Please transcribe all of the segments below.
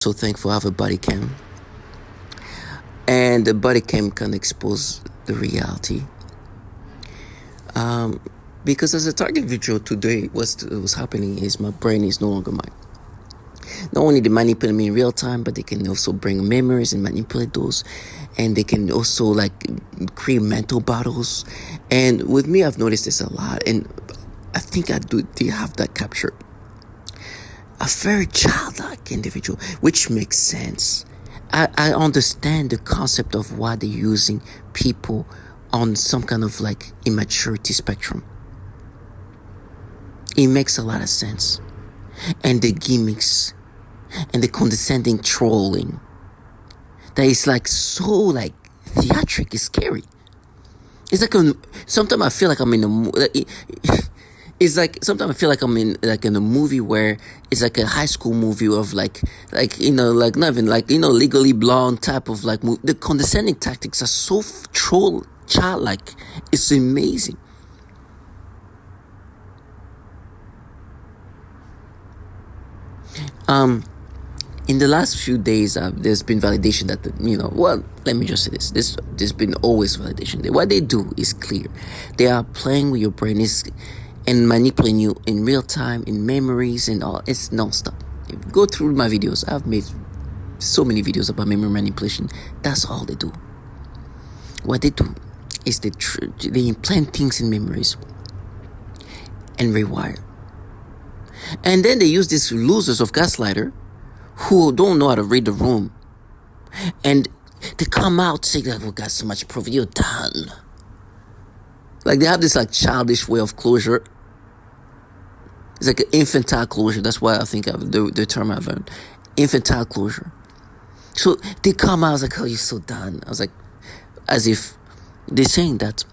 So thankful I have a body cam, and the body cam can expose the reality. Um, because as a target video today, what's happening is my brain is no longer mine. Not only they manipulate me in real time, but they can also bring memories and manipulate those, and they can also like create mental battles. And with me, I've noticed this a lot, and I think I do. They have that captured. A very childlike individual, which makes sense. I understand the concept of why they're using people on some kind of like immaturity spectrum. It makes a lot of sense. And the gimmicks and the condescending trolling that is like so like theatric is scary. It's like sometimes I feel like I'm in a it's like sometimes I feel like I'm in a movie where it's like a high school movie of like not even like Legally Blonde type of like movie. The condescending tactics are so troll childlike. It's amazing. In the last few days, there's been validation that let me just say this. There's been always validation. What they do is clear. They are playing with your brain and manipulating you in real time, in memories and all. It's non-stop. If you go through my videos, I've made so many videos about memory manipulation. That's all they do. What they do is they implant things in memories and rewire. And then they use these losers of gaslighter who don't know how to read the room. And they come out saying that we got so much proof, you're done. Like they have this like childish way of closure. It's like an infantile closure. That's why I think the term I've learned. Infantile closure. So they come out, I was like, oh, you're so done. I was like, as if they're saying that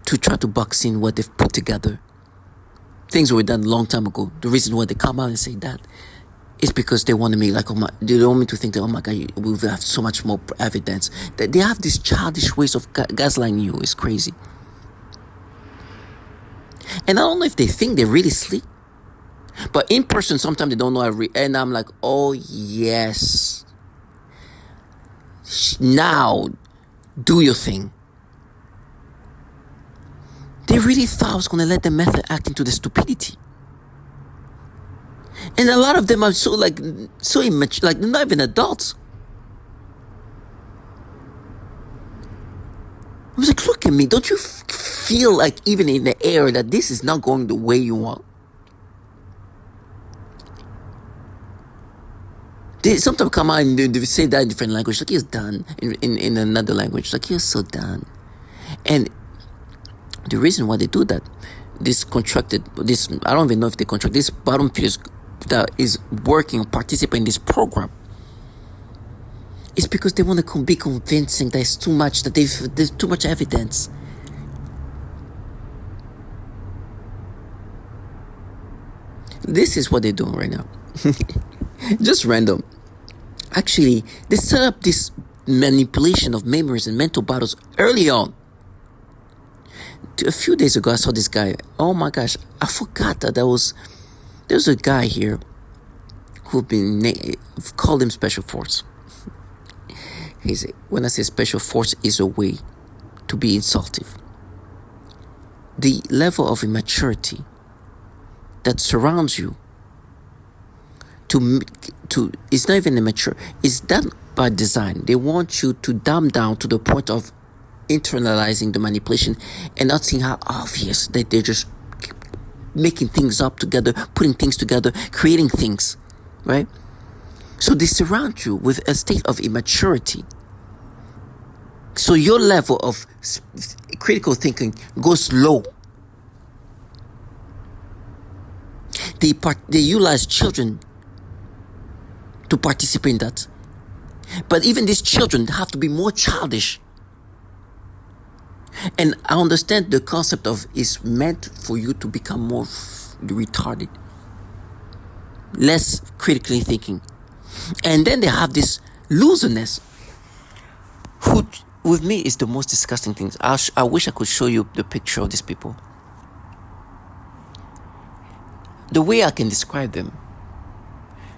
to try to box in what they've put together. Things were done a long time ago. The reason why they come out and say that is because they want to make like, they want me to think that, oh my God, we will have so much more evidence. That they have these childish ways of gaslighting you. It's crazy. And I don't know if they think they're really sleep. But in person, sometimes they don't know how to read. And I'm like, oh yes. Now, do your thing. They really thought I was going to let the method act into the stupidity. And a lot of them are so immature, like they're not even adults. I was like, look at me. Don't you feel like even in the air that this is not going the way you want? They sometimes come out and they say that in different language, like he's done in another language, like you're so done. And the reason why they do that, I don't even know if they contract this bottom feeders that is working or participating in this program. It's because they want to be convincing that it's too much, that there's too much evidence. This is what they're doing right now. Just random. Actually, they set up this manipulation of memories and mental battles early on. A few days ago, I saw this guy. Oh my gosh, I forgot that there's a guy here who've been called him Special Force. When I say Special Force, is a way to be insultive. The level of immaturity that surrounds you it's not even immature. It's done by design. They want you to dumb down to the point of internalizing the manipulation and not seeing how obvious that they're just making things up together, putting things together, creating things, right? So they surround you with a state of immaturity. So your level of critical thinking goes low. They utilize children to participate in that. But even these children have to be more childish. And I understand the concept of is meant for you to become more retarded, less critically thinking. And then they have this loserness, who with me is the most disgusting thing. I wish I could show you the picture of these people. The way I can describe them,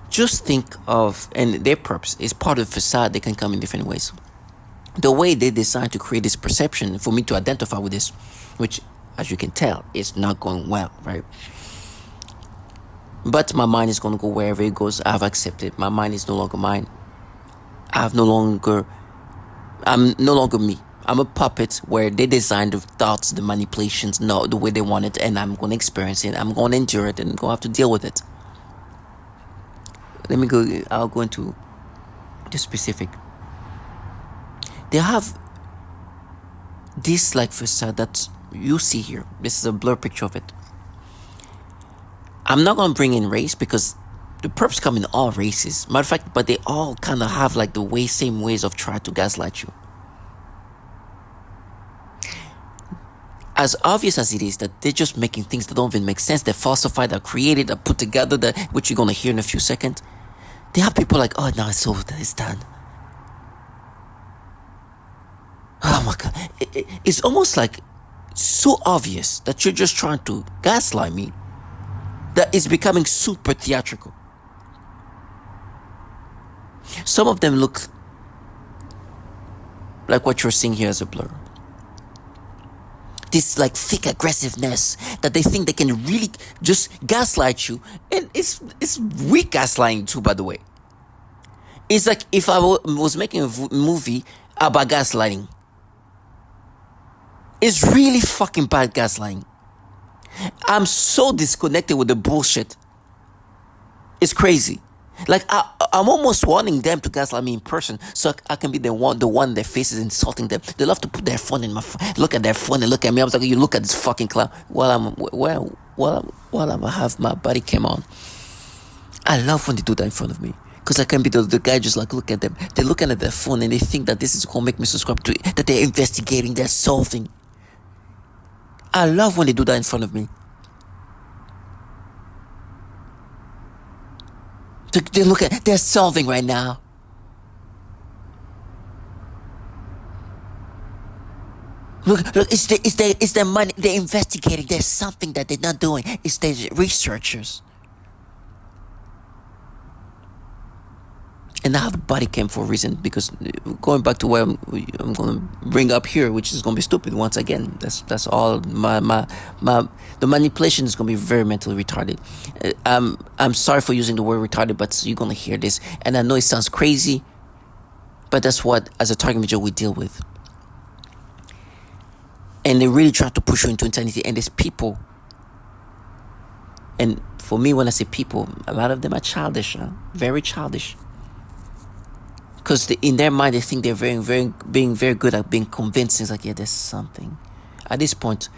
Just think of, and their purpose is part of the facade. They can come in different ways. The way they decide to create this perception for me to identify with this, which, as you can tell, is not going well, right? But my mind is going to go wherever it goes. I've accepted. My mind is no longer mine. I'm no longer me. I'm a puppet where they design the thoughts, the manipulations, no, the way they want it, and I'm going to experience it. I'm going to endure it, and going to have to deal with it. Let me go. I'll go into the specific. They have this like facade that you see here. This is a blur picture of it. I'm not going to bring in race because the perps come in all races. Matter of fact, but they all kind of have like the same ways of trying to gaslight you. As obvious as it is that they're just making things that don't even make sense, they're falsified, they're created, they're put together, which you're going to hear in a few seconds. They have people like, oh, now it's done. Oh my God. It's almost like so obvious that you're just trying to gaslight me that it's becoming super theatrical. Some of them look like what you're seeing here as a blur. This like thick aggressiveness that they think they can really just gaslight you. And it's weak gaslighting too, by the way. It's like if I was making a movie about gaslighting. It's really fucking bad gaslighting. I'm so disconnected with the bullshit. It's crazy. Like I'm almost wanting them to gaslight me in person, so I can be the one their face is insulting them. They love to put their phone in my look at their phone and look at me. I was like, you look at this fucking clown while I have my body cam on. I love when they do that in front of me. Because I can be the guy just like look at them. They're looking at their phone and they think that this is gonna make me subscribe to it, that they're investigating, they're solving. I love when they do that in front of me. They look at, they're solving right now. Look, it's their money. They're investigating. There's something that they're not doing. It's their researchers. And I have a body cam for a reason, because going back to what I'm going to bring up here, which is going to be stupid once again. That's all. The manipulation is going to be very mentally retarded. I'm sorry for using the word retarded, but you're going to hear this, and I know it sounds crazy, but that's what, as a target major, we deal with. And they really try to push you into insanity. And there's people, and for me, when I say people, a lot of them are childish, very childish. Because in their mind, they think they're being very good at being convincing. It's like, yeah, there's something. At this point,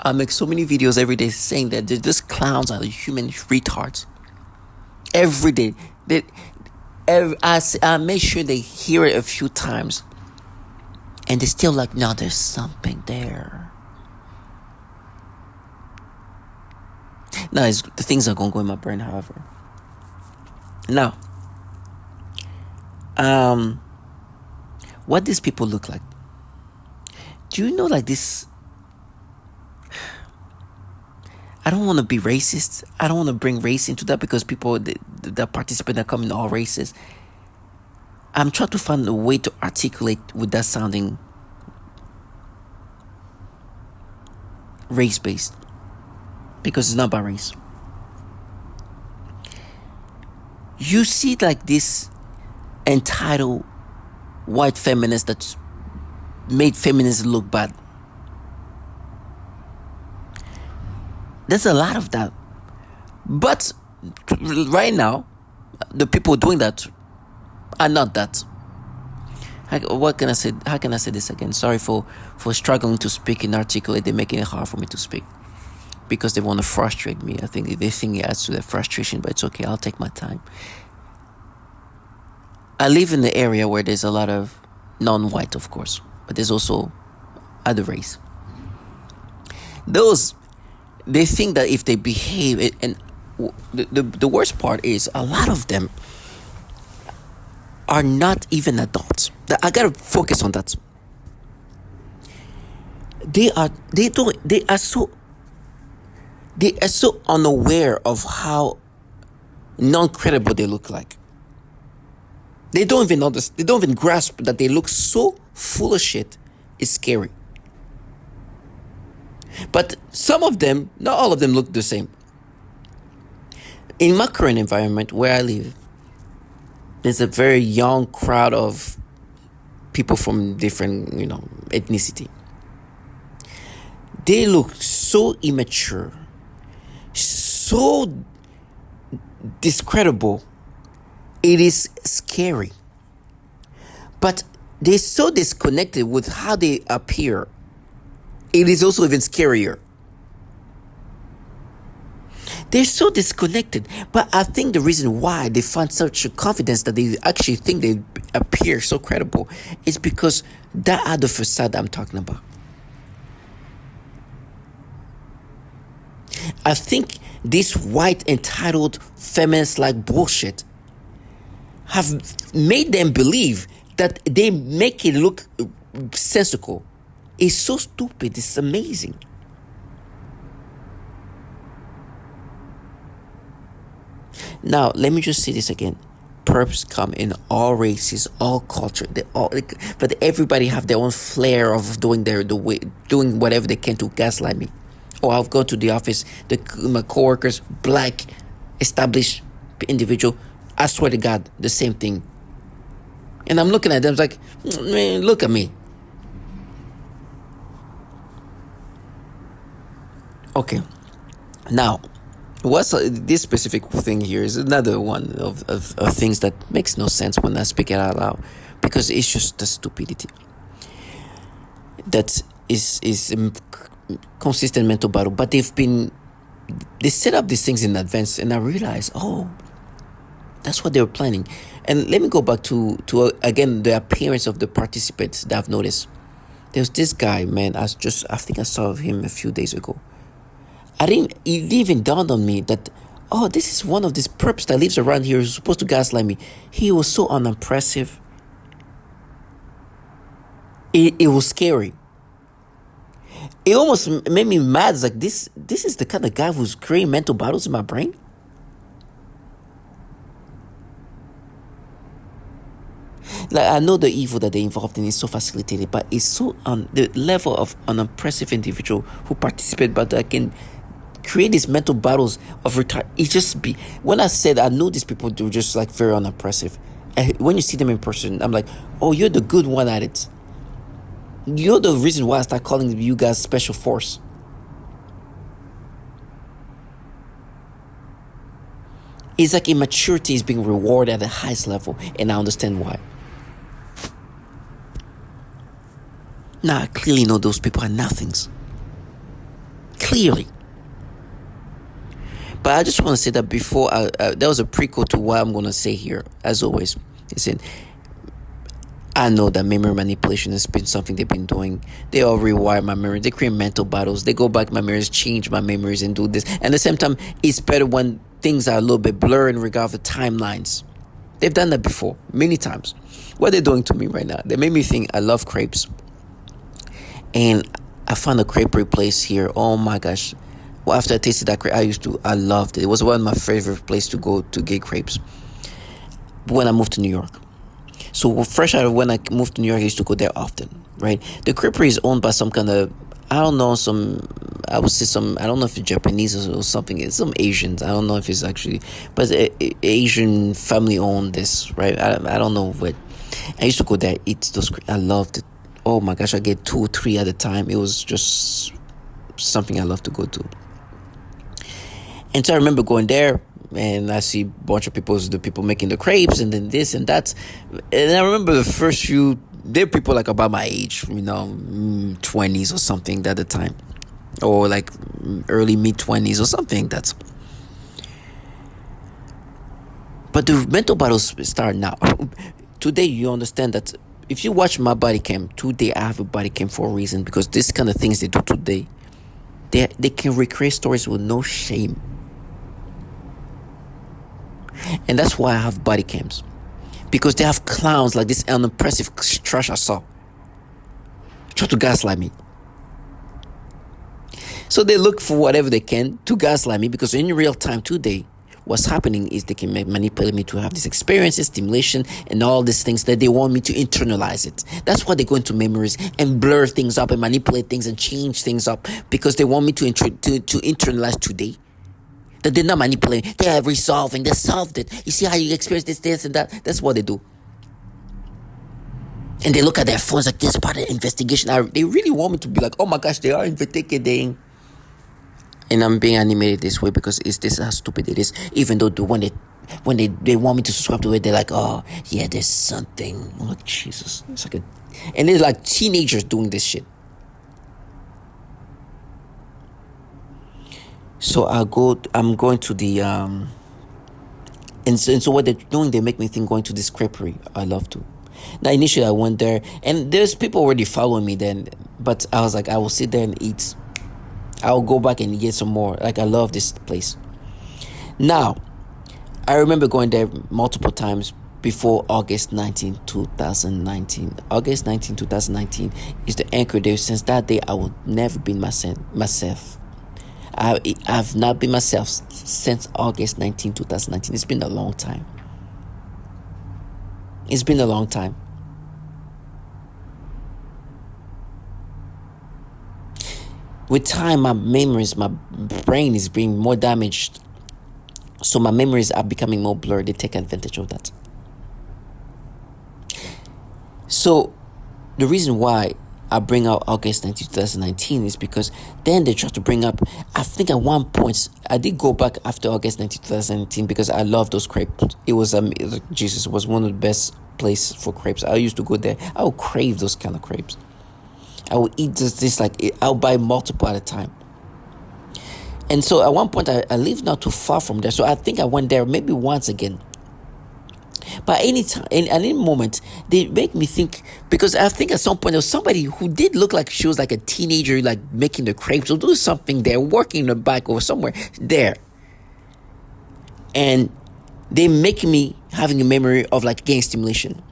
I make so many videos every day saying that these clowns are human retards. Every day. I make sure they hear it a few times. And they're still like, no, there's something there. Now, the things are going to go in my brain, however. Now, what these people look like. Do you know, like this? I don't want to be racist. I don't want to bring race into that, because people that participate are coming all races. I'm trying to find a way to articulate with that sounding race-based, because it's not about race. You see like this entitled white feminist that made feminism look bad. There's a lot of that. But right now, the people doing that are not that. What can I say? How can I say this again? Sorry for struggling to speak and articulate. They're making it hard for me to speak because they want to frustrate me. I think they think it adds to their frustration, but it's okay. I'll take my time. I live in the area where there's a lot of non-white, of course, but there's also other race. They think that if they behave, and the worst part is a lot of them are not even adults. I gotta focus on that. They are so unaware of how non-credible they look like. They don't even notice. They don't even grasp that they look so full of shit. It's scary. But some of them, not all of them, look the same. In my current environment where I live, there's a very young crowd of people from different, ethnicity. They look so immature, so discreditable. It is scary. But they're so disconnected with how they appear. It is also even scarier. They're so disconnected. But I think the reason why they find such a confidence that they actually think they appear so credible is because that other facade I'm talking about. I think this white entitled feminist like bullshit have made them believe that they make it look sensical. It's so stupid. It's amazing. Now, let me just say this again. Perps come in all races, all culture. But everybody have their own flair of doing doing whatever they can to gaslight me. Or I'll go to the office. My coworkers, black, established individual. I swear to God, the same thing. And I'm looking at them like, man, look at me. Okay. Now, what's this specific thing here is another one of things that makes no sense when I speak it out loud, because it's just the stupidity that is consistent mental battle. But they set up these things in advance, and I realized, that's what they were planning. And let me go back to again the appearance of the participants that I've noticed. There's this guy, man. I think I saw him a few days ago. It didn't even dawn on me that, this is one of these perps that lives around here who's supposed to gaslight me. He was so unimpressive. It was scary. It almost made me mad. It's like, this is the kind of guy who's creating mental battles in my brain. Like, I know the evil that they're involved in is so facilitated, but it's so on the level of an unimpressive individual who participate, but I can create these mental battles of retard. When I said I know these people, they're just like very unimpressive. And when you see them in person, I'm like, oh, you're the good one at it. You're the reason why I start calling you guys special force. It's like immaturity is being rewarded at the highest level, and I understand why. Now, I clearly know those people are nothings. Clearly. But I just want to say that before, that was a prequel to what I'm going to say here, as always. Listen, I know that memory manipulation has been something they've been doing. They all rewire my memory. They create mental battles. They go back my memories, change my memories, and do this. And at the same time, it's better when things are a little bit blurred in regard to timelines. They've done that before, many times. What they're doing to me right now, they made me think I love crepes. And I found a crepery place here. Oh my gosh. Well, after I tasted that crepe, I loved it. It was one of my favorite places to go to get crepes when I moved to New York. So fresh out of when I moved to New York, I used to go there often, right? The crepery is owned by some kind of, I don't know if it's Japanese or something. It's some Asians. I don't know if it's actually, but Asian family owned this, right? I don't know what. I used to go there, eat those. I loved it. Oh my gosh, I get 2 or 3 at a time. It was just something I love to go to. And so I remember going there, and I see a bunch of the people making the crepes, and then this and that. And I remember the first few, they're people like about my age, 20s or something at the time. Or like early mid-20s or something. But the mental battles start now. Today, you understand that if you watch my body cam, today I have a body cam for a reason, because this kind of things they do today, they can recreate stories with no shame. And that's why I have body cams, because they have clowns like this unimpressive trash I saw try to gaslight me. So they look for whatever they can to gaslight me, because in real time today, what's happening is they can manipulate me to have these experiences, stimulation, and all these things that they want me to internalize it. That's why they go into memories and blur things up and manipulate things and change things up, because they want me to internalize today. That they're not manipulating, they are resolving, they solved it. You see how you experience this, and that? That's what they do. And they look at their phones like this part of the investigation. They really want me to be like, oh my gosh, they are investigating. And I'm being animated this way because this is how stupid it is. Even though when they want me to subscribe to it, they're like, oh yeah, there's something. I'm like, Jesus. It's like and they're like teenagers doing this shit. So I'm going to the and so what they're doing, they make me think going to this crepery. I love to. Now initially I went there and there's people already following me then, but I was like, I will sit there and eat. I'll go back and get some more. Like, I love this place. Now, I remember going there multiple times before August 19, 2019. August 19, 2019 is the anchor day. Since that day, I will never be myself. I've not been myself since August 19, 2019. It's been a long time. It's been a long time. With time, my memories, my brain is being more damaged. So my memories are becoming more blurred. They take advantage of that. So the reason why I bring out August 19, 2019 is because then they try to bring up, I think at one point, I did go back after August 19, 2019 because I love those crepes. It was, Jesus, was one of the best places for crepes. I used to go there. I would crave those kind of crepes. I would eat this like, I'll buy multiple at a time. And so at one point, I live not too far from there. So I think I went there maybe once again. But any time, at any moment, they make me think, because I think at some point there was somebody who did look like she was like a teenager, like making the crepes or doing something there, working in the back or somewhere there. And they make me having a memory of like getting stimulation,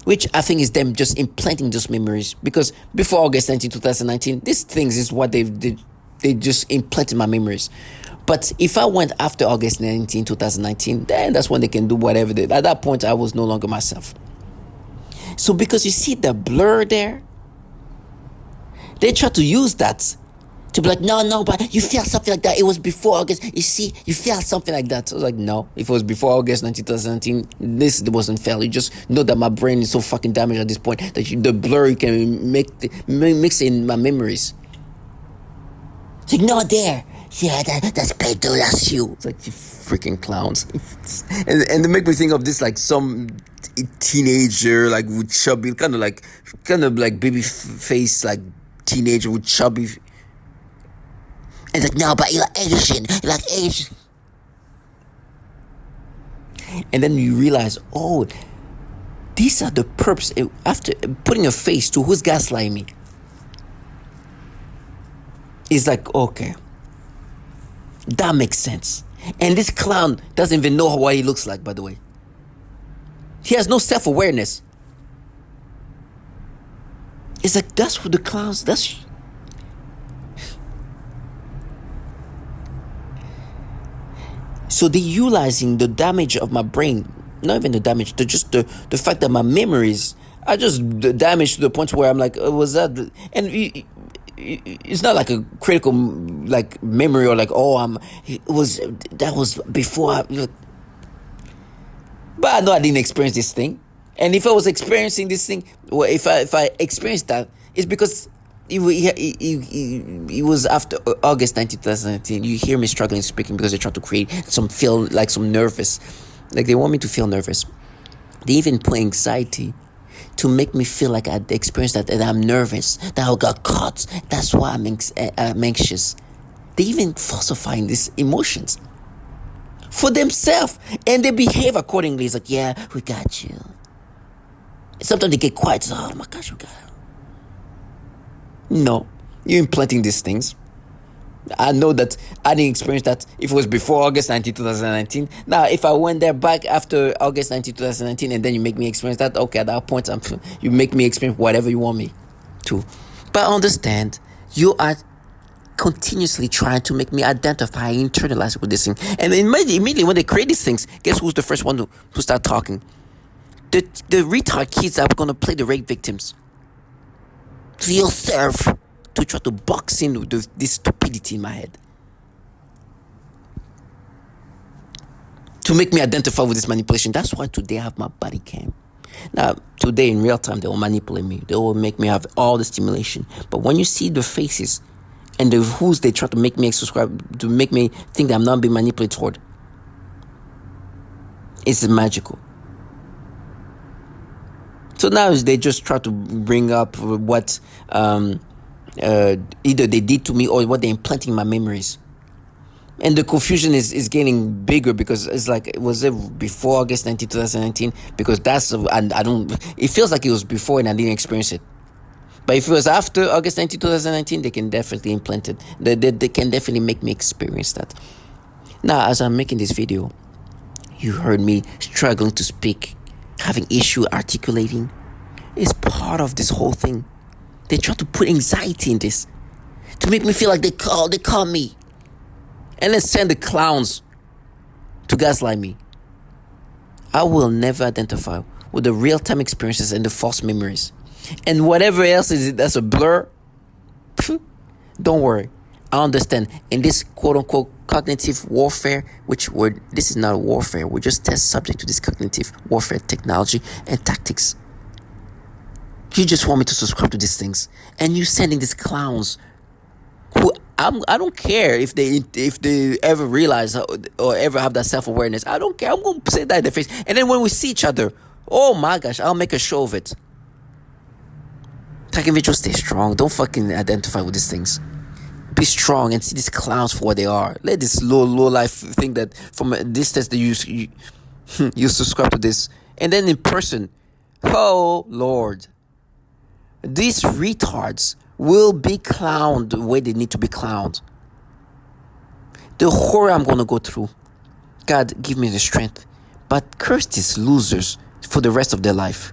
which I think is them just implanting those memories. Because before August 19, 2019, these things is what they just implanted my memories. But if I went after August 19, 2019, then that's when they can do whatever they. At that point, I was no longer myself. So because you see the blur there, they try to use that to be like, no, but you felt something like that. It was before August. You see, you felt something like that. So I was like, no, if it was before August 19, 2019, this wasn't fair. You just know that my brain is so fucking damaged at this point that the blur can mix in my memories. It's like, no, there. Yeah, that's Pedro, that's you. It's like, you freaking clowns. and they make me think of this, like, some teenager, like, with chubby, kind of like baby face, like, teenager with chubby. And like, no, but you're Asian. You're like Asian. And then you realize, oh, these are the perps. After putting a face to who's gaslighting me. It's like, okay. That makes sense. And this clown doesn't even know what he looks like, by the way. He has no self-awareness. It's like, that's what the clowns, so they're utilizing the damage of my brain. Not even the damage, the fact that my memories are just damaged to the point where I'm like, oh, was that it's not like a critical like memory or like, oh, that was before but I know I didn't experience this thing. And if I was experiencing this thing, well, if I experienced that, it's because it was after August 19, 2019. You hear me struggling speaking because they try to create some nervous, like they want me to feel nervous. They even put anxiety to make me feel like I experienced that, and I'm nervous, that I got caught. That's why I'm anxious. They even falsifying these emotions for themselves, and they behave accordingly. It's like, yeah, we got you. Sometimes they get quiet. It's like, oh my gosh, we got you. No, you're implanting these things. I know that I didn't experience that if it was before August 19, 2019. Now, if I went there back after August 19, 2019, and then you make me experience that, okay, at that point, you make me experience whatever you want me to. But understand, you are continuously trying to make me identify, internalize with this thing. And immediately when they create these things, guess who's the first one to start talking? The retard kids that are gonna play the rape victims. Feel serve to try to box in this stupidity in my head. To make me identify with this manipulation. That's why today I have my body cam. Now, today in real time, they will manipulate me. They will make me have all the stimulation. But when you see the faces and the who's they try to make me subscribe, to make me think that I'm not being manipulated toward, it's magical. So now they just try to bring up what either they did to me or what they're implanting in my memories. And the confusion is getting bigger because it's like, was it before August 19, 2019? Because and I don't, it feels like it was before and I didn't experience it. But if it was after August 19, 2019, they can definitely implant it. They can definitely make me experience that. Now, as I'm making this video, you heard me struggling to speak, having issue articulating. It's part of this whole thing. They try to put anxiety in this to make me feel like they call me. And then send the clowns to gaslight me. I will never identify with the real-time experiences and the false memories. And whatever else is it that's a blur, don't worry. I understand. In this quote-unquote cognitive warfare, this is not a warfare. We're just test subject to this cognitive warfare technology and tactics. You just want me to subscribe to these things. And you sending these clowns who I don't care if they ever realize or ever have that self-awareness. I don't care. I'm going to say that in their face. And then when we see each other, oh my gosh, I'll make a show of it. Like, individuals, stay strong. Don't fucking identify with these things. Be strong and see these clowns for what they are. Let this low life think that from a distance that you subscribe to this. And then in person, oh Lord, these retards will be clowned the way they need to be clowned. The horror I'm going to go through, God, give me the strength. But curse these losers for the rest of their life.